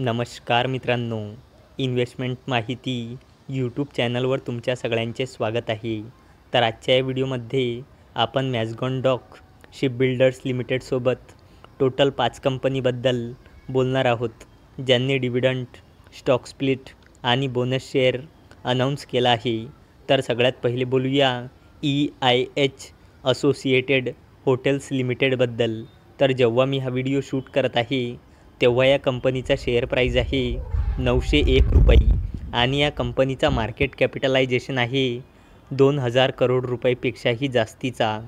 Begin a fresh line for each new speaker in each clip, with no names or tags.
नमस्कार मित्रांनो, इन्व्हेस्टमेंट माहिती यूट्यूब चॅनलवर तुमच्या सगळ्यांचे स्वागत आहे. तर आजच्या या व्हिडिओमध्ये आपण मॅझगॉन डॉक शिपबिल्डर्स लिमिटेडसोबत टोटल 5 कंपनीबद्दल बोलणार आहोत, ज्यांनी डिव्हिडंड, स्टॉक स्प्लिट आणि बोनस शेअर अनाऊन्स केला आहे. तर सगळ्यात पहिले बोलूया EIH असोसिएटेड हॉटेल्स लिमिटेडबद्दल. तर जेव्हा मी हा व्हिडिओ शूट करत आहे तेव्हा या कंपनीचा शेअर प्राईज आहे 901 रुपये आणि या कंपनीचा मार्केट कॅपिटलायझेशन आहे 2000 करोड रुपयेपेक्षाही जास्तीचा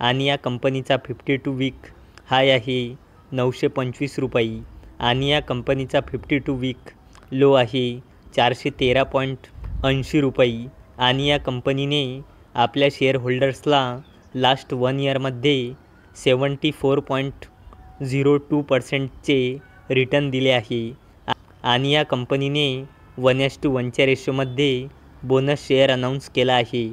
आणि या कंपनीचा 52 वीक हाय आहे 925 रुपये आणि या कंपनीचा 52 वीक लो आहे 413.80 रुपये आणि या कंपनीने आपल्या शेअरहोल्डर्सला लास्ट 1 इयरमध्ये 74.02%चे रिटर्न दिले आहे आणि या कंपनीने 1:1च्या रेशोमध्ये बोनस शेअर अनाऊन्स केला आहे.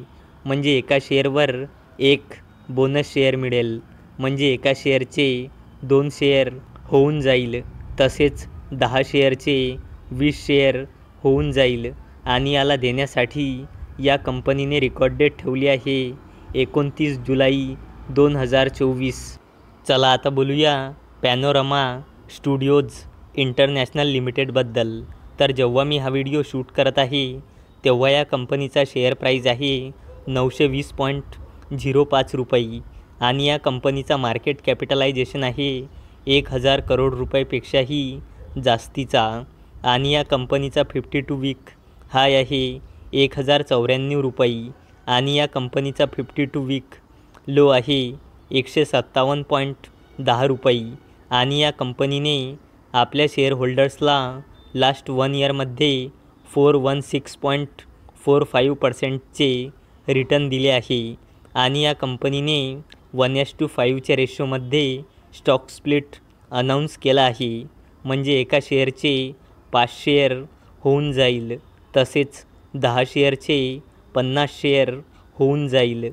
म्हणजे एका शेअरवर एक बोनस शेअर मिळेल, म्हणजे एका शेअरचे 2 शेअर होऊन जाईल. तसेच 10 शेअरचे 20 शेअर होऊन जाईल आणि याला देण्यासाठी या कंपनीने रेकॉर्ड डेट ठेवली आहे 29 जुलै 2024. चला आता बोलूया पॅनोरमा स्टुडिओज इंटरनॅशनल लिमिटेडबद्दल. तर जेव्हा मी हा व्हिडिओ शूट करत आहे तेव्हा या कंपनीचा शेअर प्राईज आहे 920.05 रुपये आणि या कंपनीचा मार्केट कॅपिटलायझेशन आहे 1000 करोड रुपयेपेक्षाही जास्तीचा आणि या कंपनीचा 52 वीक हाय आहे 1094 रुपये आणि या कंपनीचा 52 वीक लो आहे 157.10 रुपये आणि या कंपनीने आपल्या शेअरहोल्डर्सला लास्ट 1 इयरमध्ये 416.45%चे रिटर्न दिले आहे आणि या कंपनीने 1:5च्या रेशोमध्ये स्टॉक स्प्लिट अनाऊन्स केला आहे. म्हणजे एका शेअरचे 5 शेअर होऊन जाईल, तसेच 10 शेअरचे 50 शेअर होऊन जाईल.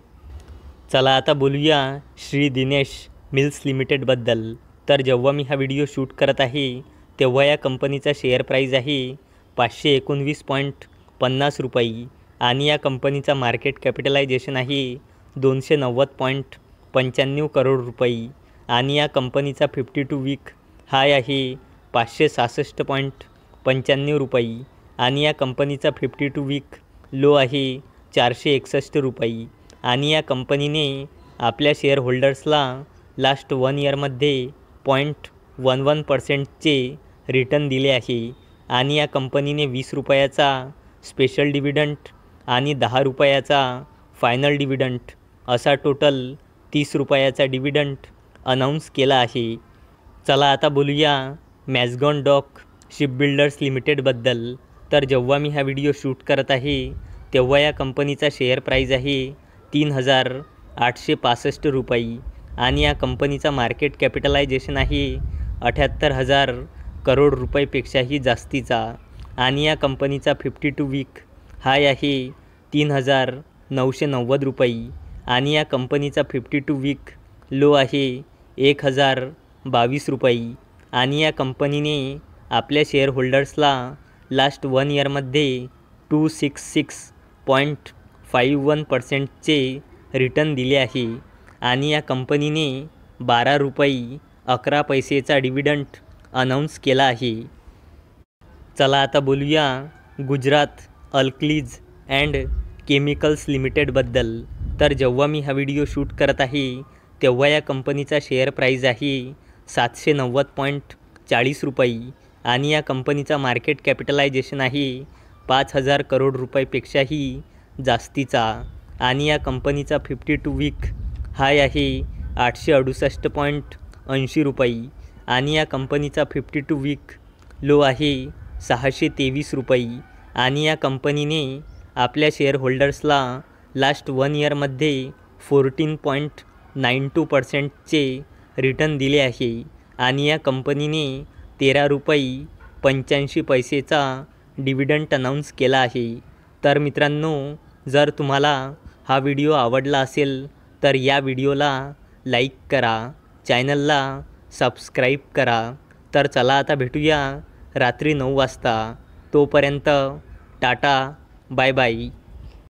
चला आता बोलूया श्री दिनेश मिल्स लिमिटेडबद्दल. तर जेव्हा मी हा व्हिडिओ शूट करत आहे तेव्हा या कंपनीचा शेअर प्राईज आहे 519.50 रुपये आणि या कंपनीचा मार्केट कॅपिटलायझेशन आहे 290.95 करोड रुपये आणि या कंपनीचा 52 वीक हाय आहे 566.95 रुपये आणि या कंपनीचा 52 वीक लो आहे 461 रुपये आणि या कंपनीने आपल्या शेअरहोल्डर्सला लास्ट 1 इयरमध्ये 0.11%चे रिटर्न दिले आहे आणि या कंपनीने 20 रुपयाचा स्पेशल डिव्हिडंड आणि 10 रुपयाचा फायनल डिव्हिडंड असा टोटल 30 रुपयाचा डिव्हिडंड अनाऊन्स केला आहे. चला आता बोलूया मॅझगॉन डॉक शिपबिल्डर्स लिमिटेडबद्दल. तर जेव्हा मी हा व्हिडिओ शूट करत आहे तेव्हा या कंपनीचा शेअर प्राईज आहे 3865 रुपये आणि या कंपनीचा मार्केट कॅपिटलायझेशन आहे 78,000 करोड रुपयेपेक्षाही जास्तीचा आणि या कंपनीचा 52 वीक हाय आहे 3,990 रुपये आणि या कंपनीचा 52 वीक लो आहे 1,022 रुपये आणि या कंपनीने आपल्या शेअरहोल्डर्सला लास्ट 1 इयरमध्ये 266.51%चे रिटर्न दिले आहे आणि या कंपनीने 12 रुपये 11 पैसेचा डिव्हिडंड अनाऊन्स केला आहे. चला आता बोलूया गुजरात अल्कलीज अँड केमिकल्स लिमिटेडबद्दल. तर जेव्हा मी हा व्हिडिओ शूट करत आहे तेव्हा या कंपनीचा शेअर प्राईज आहे 790.40 रुपये आणि या कंपनीचा मार्केट कॅपिटलायझेशन आहे 5,000 करोड रुपयेपेक्षाही जास्तीचा आणि या कंपनीचा 52 वीक हाय आहे 868.80 रुपये आणि या कंपनीचा 52 वीक लो आहे 623 रुपये आणि या कंपनीने आपल्या शेअरहोल्डर्सला लास्ट 1 इयरमध्ये 14.92%चे रिटर्न दिले आहे आणि या कंपनीने 13 रुपये 85 पैसेचा डिव्हिडंड अनाऊन्स केला आहे. तर मित्रांनो, जर तुम्हाला हा व्हिडिओ आवडला असेल तर या व्हिडिओला लाईक करा, चॅनलला सबस्क्राईब करा. तर चला आता भेटूया रात्री 9 वाजता. तोपर्यंत टाटा, बाय बाय.